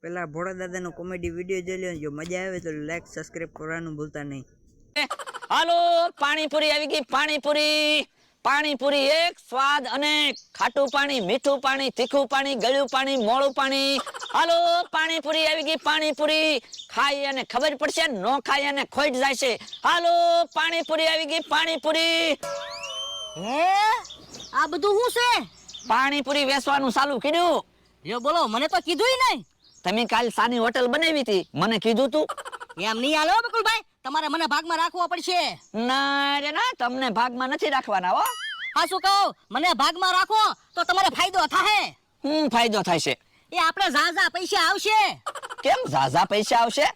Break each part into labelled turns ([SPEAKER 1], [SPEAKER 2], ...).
[SPEAKER 1] પેલા ભોળા દાદાનો કોમેડી વિડીયો જોઈ લો, જો મજા આવે તો લાઈક સબસ્ક્રાઇબ કરવાનું ભૂલતા નહીં.
[SPEAKER 2] હાલો, પાણીપુરી આવી ગઈ. પાણીપુરી પાણીપુરી એક સ્વાદ અનેક. ખાટું પાણી, મીઠું પાણી, તીખું પાણી, ગળ્યું પાણી, મોળું પાણી. હાલો, પાણીપુરી આવી ગઈ. પાણીપુરી ખાઈ અને ખબર પડશે, નો ખાઈ અને ખોટ જાય છે. હાલો, પાણીપુરી આવી ગઈ. પાણીપુરી.
[SPEAKER 3] હે આ બધું શું છે?
[SPEAKER 2] પાણીપુરી વેચવાનું ચાલુ કર્યું.
[SPEAKER 3] યો બોલો, મને તો કીધુંય નહીં.
[SPEAKER 2] તમે કાલ સાની હોટલ બનાવી હતી, મને કીધું તું.
[SPEAKER 3] એમ નહીં હાલો બકુલભાઈ, તમારે મને ભાગમાં રાખવો પડશે.
[SPEAKER 2] ના રે ના, તમને ભાગમાં નથી રાખવાના હો.
[SPEAKER 3] હા શું કહું, મને ભાગમાં રાખો તો તમારે ફાયદો થાય.
[SPEAKER 2] શું ફાયદો થાય છે?
[SPEAKER 3] એ આપણે ઝાઝા પૈસા આવશે.
[SPEAKER 2] કેમ ઝાઝા પૈસા આવશે?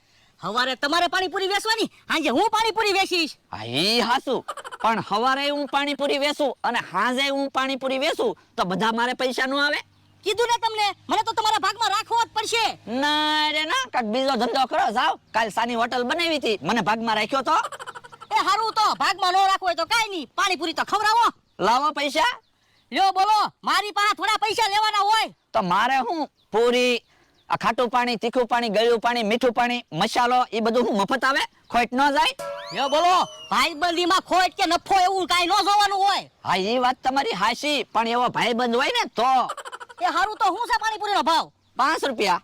[SPEAKER 3] હવારે તમારે પાણીપુરી વેચવાની, સાંજે હું પાણીપુરી વેચીશ.
[SPEAKER 2] હા ઈ હાસુ, પણ હવારે હું પાણીપુરી વેચું અને હાંજે હું પાણીપુરી વેચું તો બધા મારે પૈસા નો આવે.
[SPEAKER 3] કીધું ને તમને, મને તો તમારા ભાગમાં રાખવો જ પડશે.
[SPEAKER 2] ના રે ના, કાક બીજો ધંધો કરો. જાવ, કાલ સાની હોટલ બનાવી હતી, મને ભાગમાં રાખ્યો તો.
[SPEAKER 3] એ હારું, તો ભાગમાં ન રાખવો હોય તો કાઈ નહીં, પાણીપુરી તો ખવડાવો.
[SPEAKER 2] લાવો પૈસા.
[SPEAKER 3] લ્યો બોલો, મારી પાસે થોડા પૈસા લેવાના હોય
[SPEAKER 2] તો મારે હું પૂરી, આ ખાટું પાણી, તીખું પાણી, ગળ્યું પાણી, મીઠું પાણી, મસાલો, એ બધું હું મફત આવે, ખોટ ન જાય.
[SPEAKER 3] લ્યો બોલો, ભાઈબંધીમાં ખોટ કે નફો એવું કાઈ ન જોવાનું હોય.
[SPEAKER 2] હા એ વાત તમારી હાચી, પણ એવો ભાઈબંધ હોય ને તો.
[SPEAKER 3] એ હારું, તો હું છે પાણીપુરીનો ભાવ?
[SPEAKER 2] 5 રૂપિયા.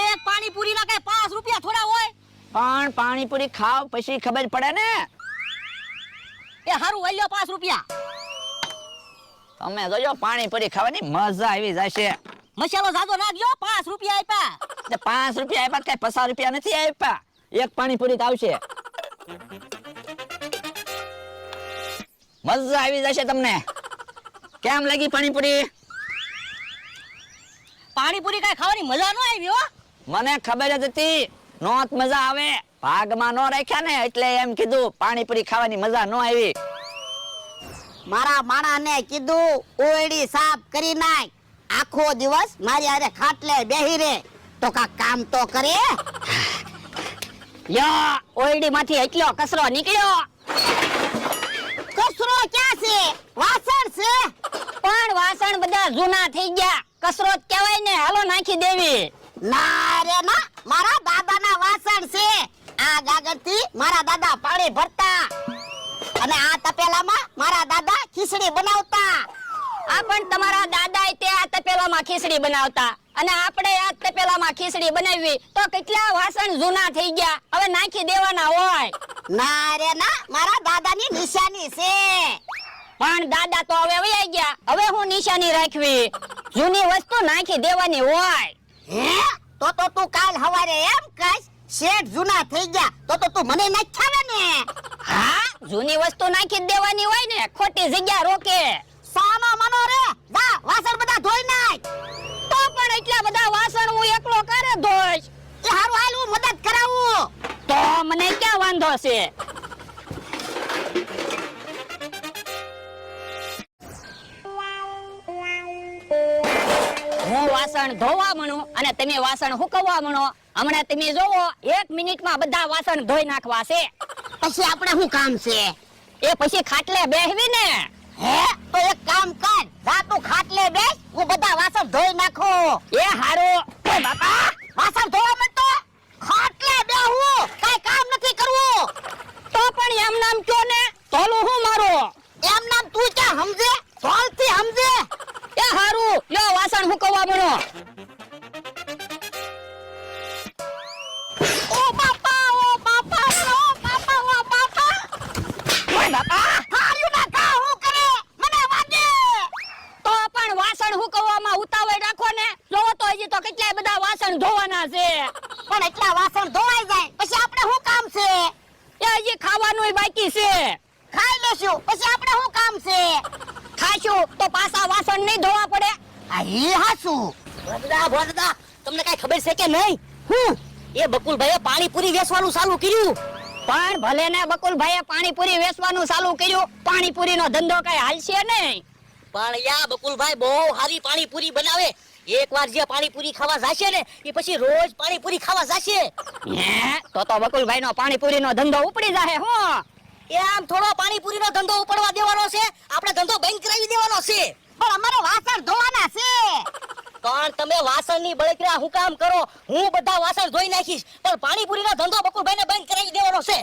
[SPEAKER 3] એક પાણીપુરીના કઈ 5 રૂપિયા થોડા હોય?
[SPEAKER 2] પણ પાણીપુરી ખાવ પછી ખબર પડે ને.
[SPEAKER 3] એ હારું, વલ્યો 5 રૂપિયા.
[SPEAKER 2] તમે જોજો, પાણીપુરી ખાવાની મજા આવી જશે.
[SPEAKER 3] મસાલો જાજો નાખજો. 5 રૂપિયા આપ્યા.
[SPEAKER 2] 5 રૂપિયા આપ્યા, કઈ 50 રૂપિયા નથી આપ્યા. એક પાણીપુરી તો આવશે. મજા આવી જશે તમને. કેમ લાગી પાણીપુરી?
[SPEAKER 3] પાણીપુરી કઈ ખાવાની મજા ન આવી હો.
[SPEAKER 2] મને ખબર જ હતી નોત મજા આવે. ભાગમાં નો રાખ્યા ને એટલે એમ કીધું પાણીપુરી ખાવાની મજા ન આવી.
[SPEAKER 4] મારા માણાને કીધું ઓયડી સાફ કરી નાખ. આખો દિવસ મારી હારે ખાટલે બેહી રે, તો કાક કામ તો કરે.
[SPEAKER 3] યો, ઓયડી માંથી એટલો કચરો નીકળ્યો.
[SPEAKER 4] કચરો ક્યાં છે? વાસણ છે.
[SPEAKER 3] પણ વાસણ બધા જૂના થઈ ગયા, કચરો જ કહેવાય ને. હાલો નાખી દેવી.
[SPEAKER 4] ના રે ના, મારા દાદાના વાસણ છે. આ ગાગરથી મારા દાદા પાણી ભરતા અને આ તપેલામાં મારા દાદા ખીચડી બનાવતા.
[SPEAKER 3] આ પણ તમારા દાદાએ તે આ તપેલામાં ખીચડી બનાવતા અને આપણે આ તપેલામાં ખીચડી બનાવી તો કેટલા વાસણ જૂના થઈ ગયા, હવે નાખી દેવાના હોય.
[SPEAKER 4] ના રે ના, મારા દાદાની નિશાની છે.
[SPEAKER 3] પણ દાદા તો હવે વયા ગયા, હવે હું નિશાની રાખવી? જૂની વસ્તુ નાખી દેવાની હોય.
[SPEAKER 4] હે, તો તું કાલ હવારે એમ કહીશ શેઠ જૂના થઈ ગયા, તો તું મને નાખાવે ને.
[SPEAKER 3] હા, જૂની વસ્તુ નાખી દેવાની હોય ને, ખોટી જગ્યા રોકે.
[SPEAKER 4] સાનો મનો રે, જા વાસણ બધા ધોઈ નાખ.
[SPEAKER 3] તો પણ એટલા બધા વાસણ હું એકલો કરે ધોઈશ?
[SPEAKER 4] એ હારું, હાલ હું મદદ કરાવું.
[SPEAKER 3] તો મને ક્યાં વાંધો છે? હું વાસણ ધોવા મણું અને તમે વાસણ હુકવવા મણો. હમણાં તમે જોવો, 1 મિનિટમાં બધા વાસણ ધોઈ નાખવા છે.
[SPEAKER 4] પછી આપણે શું કામ છે?
[SPEAKER 3] એ પછી ખાટલે બેહવી ને.
[SPEAKER 4] હે, તો એક કામ કર, જા તું ખાટલે બેસ, હું બધા વાસણ ધોઈ નાખું.
[SPEAKER 3] એ હારું.
[SPEAKER 4] એ બાપા, વાસણ ધોવા માંડતો. ખાટલે બેહું, કાઈ કામ નથી કરવું.
[SPEAKER 3] તો પણ એમ નામ કયો ને, તોલું હું મારો.
[SPEAKER 4] એમ નામ તું ક્યાં સમજે? સોલથી સમજે.
[SPEAKER 3] એ હારું, લ્યો વાસણ હુકવવા મણો.
[SPEAKER 4] ઓ બાપા, ઓ બાપા, ઓ બાપા, ઓ બાપા.
[SPEAKER 3] ઓય બાપા,
[SPEAKER 4] હાલ્યું ના કા હું કરે? મને વાગે.
[SPEAKER 3] તો પણ વાસણ હુકવવામાં ઉતાવળ રાખો ને. જોવો તો હજી તો કેટલાય બધા વાસણ ધોવાના છે.
[SPEAKER 4] પણ એટલા વાસણ ધોવાઈ જાય પછી આપણે શું કામ છે?
[SPEAKER 3] એ હજી ખાવાનુંય બાકી છે.
[SPEAKER 4] ખાઈ લેશું પછી આપણે શું કામ છે?
[SPEAKER 3] ખાશું તો પાછા વાસણ નહીં ધોવા પડે?
[SPEAKER 4] આ ઈ હાસુ.
[SPEAKER 3] ભોળા, તમને કઈ ખબર છે કે નહીં? એ બકુલભાઈએ પાણીપુરી વેચવાનું ચાલુ કર્યું. પણ ભલે ને બકુલભાઈએ પાણીપુરી વેચવાનું ચાલુ કર્યું, પાણીપુરીનો ધંધો કઈ હાલશે નહીં.
[SPEAKER 5] પણ યા બકુલભાઈ બહુ સારી પાણીપુરી બનાવે. એકવાર જે પાણીપુરી ખાવા જાશે ને, એ પછી રોજ પાણીપુરી ખાવા જાશે.
[SPEAKER 3] હે, તો બકુલભાઈનો પાણીપુરીનો ધંધો ઉપડી જાહે હો.
[SPEAKER 5] એ આમ થોડો પાણીપુરીનો ધંધો ઉપડવા દેવાનો છે, આપણે ધંધો બંધ કરાવી દેવાનો છે.
[SPEAKER 4] પણ અમારે વાસણ ધોવાના છે.
[SPEAKER 5] પણ તમે વાસણની બળતરા હું કામ કરો? હું બધા વાસણ ધોઈ નાખીશ, પણ પાણીપુરીનો ધંધો બકુલભાઈને બંધ કરાવી દેવાનો છે.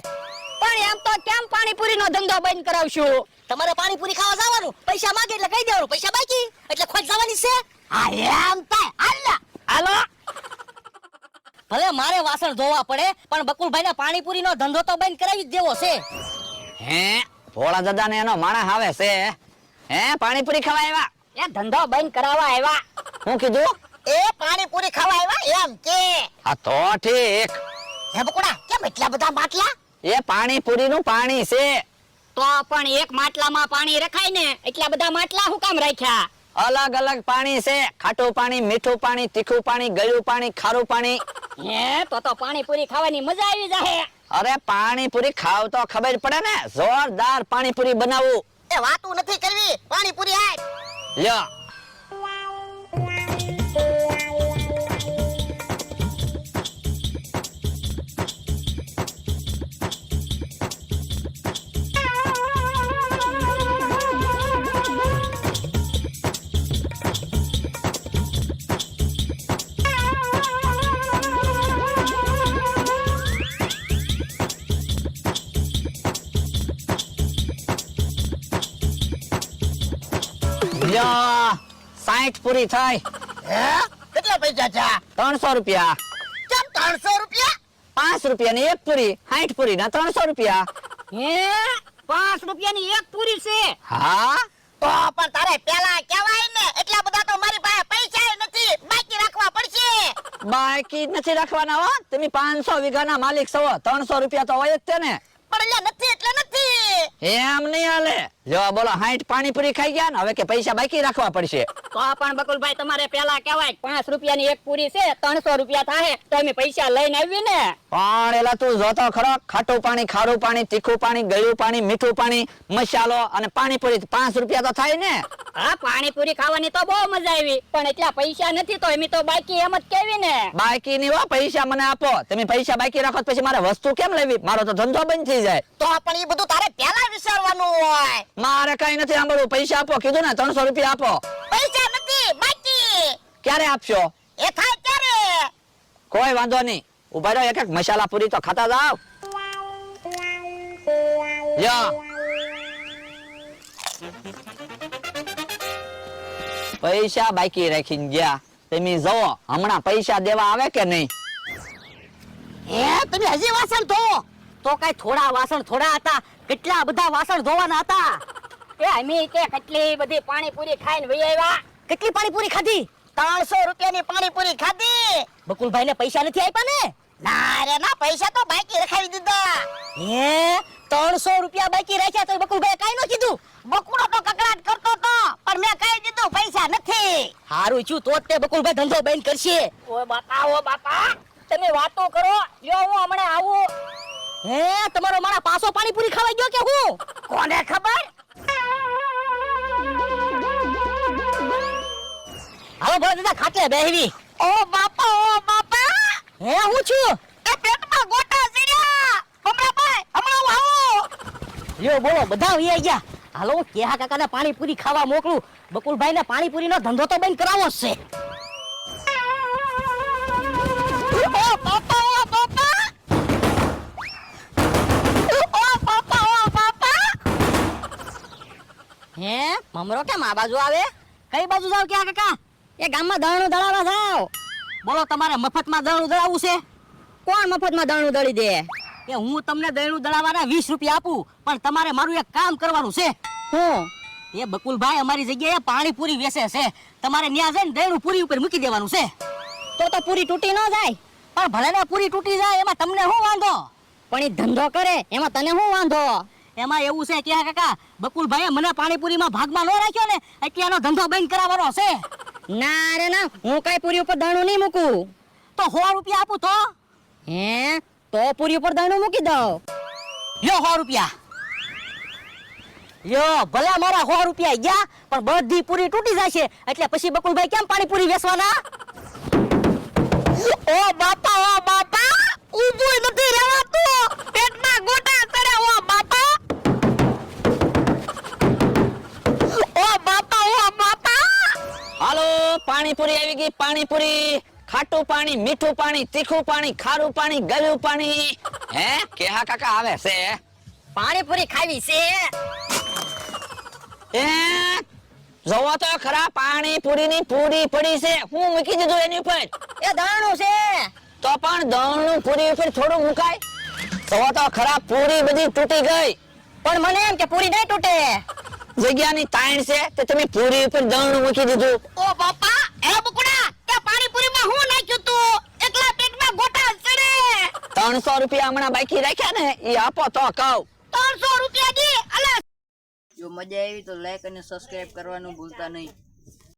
[SPEAKER 3] પણ એમ તો કેમ પાણીપુરીનો ધંધો બંધ કરાવશું?
[SPEAKER 5] તમારે પાણીપુરી ખાવા જવાનું, પૈસા માંગે એટલે કહી દેવાનું, પૈસા બાકી એટલે ખોટ જવાની છે.
[SPEAKER 4] હા એમ થાય હાલ
[SPEAKER 3] હાલો
[SPEAKER 5] ભલે મારે વાસણ ધોવા પડે, પણ બકુલભાઈને પાણીપુરીનો ધંધો તો બંધ કરાવી જ દેવો છે.
[SPEAKER 2] હે ભોળા દાદા ને એનો માણસ આવે છે. હે પાણીપુરી ખાવા આવ્યા?
[SPEAKER 3] એ ધંધો બંધ કરાવવા આવ્યા.
[SPEAKER 2] હું કીધું?
[SPEAKER 4] એ પાણીપુરી ખાવા આવ્યા એમ કે.
[SPEAKER 2] હા તો ઠીક.
[SPEAKER 4] હે બકુડા કેમ એટલા બધા માટલા?
[SPEAKER 2] એ પાણીપુરી નું પાણી છે.
[SPEAKER 3] તો પણ એક માટલામાં પાણી રખાય ને, એટલા બધા માટલા હું કામ રાખ્યા?
[SPEAKER 2] અલગ અલગ પાણી છે. ખાટું પાણી, મીઠું પાણી, તીખું પાણી, ગળ્યું પાણી, ખારું પાણી.
[SPEAKER 3] હે તો પાણીપુરી ખાવાની મજા આવી જાહે.
[SPEAKER 2] અરે પાણીપુરી ખાવ તો ખબર પડે ને. જોરદાર પાણીપુરી બનાવું.
[SPEAKER 4] એ વાતું નથી કરવી, પાણીપુરી આય.
[SPEAKER 2] લ્યો લ્યો 60 પૂરી થઈ.
[SPEAKER 4] હે કેટલા પૈસા છે?
[SPEAKER 2] 300 રૂપિયા.
[SPEAKER 4] કેમ 300 રૂપિયા?
[SPEAKER 2] 5 રૂપિયાની એક પૂરી, 60 પૂરી ના 300 રૂપિયા.
[SPEAKER 3] હે 5 રૂપિયાની એક પૂરી છે?
[SPEAKER 2] હા
[SPEAKER 4] તો પણ તારે પેલા કહેવાય ને, એટલા બધા તો મારી પાસે પૈસા નથી, બાકી રાખવા પડશે.
[SPEAKER 2] બાકી નથી રાખવાના હો. તમે 500 વીઘાના માલિક છો, 300 રૂપિયા તો હોય જ તે ને.
[SPEAKER 4] પણ એટલે નથી એટલે નથી.
[SPEAKER 2] એમ નહીં હાલે. જો બોલો 60 પાણીપુરી ખાઈ ગયા ને, હવે કે પૈસા બાકી રાખવા પડશે.
[SPEAKER 3] તો પણ બકુલભાઈ તમારે પેલા કહેવાય 5 રૂપિયાની એક પૂરી છે, 300 રૂપિયા થાય તો અમે પૈસા લઈને આવી ને.
[SPEAKER 2] પણ એલા તું જોતો ખરો, ખાટું પાણી, ખારું પાણી, તીખું પાણી, ગળ્યું પાણી, મીઠું પાણી, મસાલો અને પાણીપુરી 5 રૂપિયા તો થાય ને.
[SPEAKER 3] હા પાણીપુરી ખાવાની તો બહુ મજા આવી, પણ એટલા પૈસા નથી તો અમે તો બાકી એમ જ કેવી ને.
[SPEAKER 2] બાકી ની હો, પૈસા મને આપો. તમે પૈસા બાકી રાખો તો પછી મારે વસ્તુ કેમ લેવી? મારો તો ધંધો બંધ થઈ જાય.
[SPEAKER 4] તો પણ એ બધું તારે પેલા વિચારવાનું હોય.
[SPEAKER 2] મારે કઈ નથી સાંભળવું. પૈસા આપો કીધું ને, 300 રૂપિયા આપો.
[SPEAKER 4] પૈસા નથી બાકી.
[SPEAKER 2] ક્યારે આપશો?
[SPEAKER 4] એ થાય ત્યારે.
[SPEAKER 2] કોઈ વાંધો નહીં. ઉભા રહો, એક એક મસાલા પૂરી તો ખાતા જાવ. લ્યો પૈસા બાકી રાખીને ગયા. તમે જોવો હમણાં પૈસા દેવા આવે કે નહીં.
[SPEAKER 4] હે તમે હજી વાસણ ધો?
[SPEAKER 5] તો કઈ થોડા વાસણ થોડા હતા, કેટલા બધા વાસણ ધોવાના હતા.
[SPEAKER 3] એ અમે કે કેટલી બધી પાણીપુરી ખાઈને વહી આવ્યા.
[SPEAKER 5] કેટલી પાણીપુરી ખાધી?
[SPEAKER 4] 300 રૂપિયાની પાણીપુરી ખાધી.
[SPEAKER 5] બકુલભાઈને પૈસા નથી આપ્યા ને?
[SPEAKER 4] ના રે ના, પૈસા તો બાકી રખાવી દીધા.
[SPEAKER 5] હે 300 રૂપિયા બાકી રાખ્યા તો બકુલભાઈ કાઈ ન કીધું?
[SPEAKER 4] બકુડો તો કકડાટ કરતો તો, પણ મેં કહી દીધું પૈસા નથી.
[SPEAKER 5] હારું છું તો જ તે બકુલભાઈ ધંધો બંધ કરશે.
[SPEAKER 3] ઓ બાપા તમે વાતો કરો. લ્યો હું હમણાં આવું.
[SPEAKER 5] હે તમારો મારા પાસો પાણીપુરી ખાવા ગયો કે હું?
[SPEAKER 4] કોને ખબર?
[SPEAKER 5] હાલો ભલે દાદા ખાટલે બેહવી.
[SPEAKER 4] ઓ બાપા
[SPEAKER 5] હે હું છું?
[SPEAKER 4] એ પેટમાં ગોટા ચડ્યા. હમણાં હું આવું.
[SPEAKER 5] લ્યો બોલો બધા વહી ગયા. હાલો કેહા કાકાને પાણીપુરી ખાવા મોકલું. બકુલભાઈને પાણીપુરીનો ધંધો તો બંધ કરાવવો જ છે.
[SPEAKER 4] ઓ બાપા
[SPEAKER 5] હે મમરો કેમ આ બાજુ આવે? કઈ બાજુ જાવ કેહા કાકા?
[SPEAKER 3] એ ગામમાં દળનું દળાવા જાવ.
[SPEAKER 5] બોલો તમારે મફતમાં દળનું દળાવવું છે?
[SPEAKER 3] કોણ મફતમાં દળનું દળી દે?
[SPEAKER 5] એ હું તમને દળનું દળાવવાના 20 રૂપિયા આપું, પણ તમારે મારું એક કામ કરવાનું છે.
[SPEAKER 3] હું?
[SPEAKER 5] એ બકુલભાઈ અમારી જગ્યાએ પાણીપુરી વેચે છે, તમારે ન્યા જઈને દળનું પૂરી ઉપર મૂકી દેવાનું છે.
[SPEAKER 3] તો પૂરી તૂટી ન જાય.
[SPEAKER 5] પણ ભલે ને પૂરી તૂટી જાય એમાં તમને શું વાંધો?
[SPEAKER 3] પણ એ ધંધો કરે એમાં તને શું વાંધો?
[SPEAKER 5] એમાં એવું છે કે કાકા બકુલભાઈએ મને પાણીપુરીમાં ભાગમાં ન રાખ્યો ને, એટલે એનો ધંધો બંધ કરાવવાનો છે.
[SPEAKER 3] ના રે ના, હું કઈ પૂરી ઉપર દળનું નહીં મૂકું.
[SPEAKER 5] તો 100 રૂપિયા આપું તો?
[SPEAKER 3] હે તો પૂરી ઉપર દળનું મૂકી દઉં.
[SPEAKER 5] લ્યો 100 રૂપિયા. લ્યો ભલે મારા 100 રૂપિયા ગયા, પણ બધી પૂરી તૂટી જશે, એટલે પછી બકુલભાઈ કેમ પાણીપુરી વેચવાના?
[SPEAKER 4] ઓ બાપા ઊભું નથી રહેવાતું. પેટમાં ગોટા ચડે. ઓ બાપા
[SPEAKER 2] હાલો પાણીપુરી આવી ગઈ, ખાટું પાણી, મીઠું પાણી, તીખું પાણી, ખારું પાણી, ગળ્યું પાણી. હે કેહા કાકા આવે છે?
[SPEAKER 3] પાણીપુરી ખાવી છે.
[SPEAKER 2] એ જોવો તો ખરા, પાણીપુરીની પૂરી પડી છે. હું મૂકી દીધું એની ઉપર.
[SPEAKER 3] એ દાણું છે.
[SPEAKER 2] તો પણ દળનું પૂરી ઉપર થોડું મુકાય. જોવો તો ખરા, પૂરી બધી તૂટી ગઈ.
[SPEAKER 3] પણ મને એમ કે પૂરી નહીં તૂટે.
[SPEAKER 2] જગ્યાની તાણ છે તે તમે પૂરી ઉપર દળનું મૂકી દીધું.
[SPEAKER 4] ઓ બાપા એ બકુડા તે પાણીપુરીમાં હું નાખ્યું તું એકલા પેટમાં ગોટા ચડે
[SPEAKER 2] 300 રૂપિયા હમણાં બાકી રાખ્યા ને એ આપો તો કહું.
[SPEAKER 4] 300 રૂપિયા દી અલે
[SPEAKER 1] જો મજા આવી તો લાઈક અને સબસ્ક્રાઇબ કરવાનું ભૂલતા નહીં.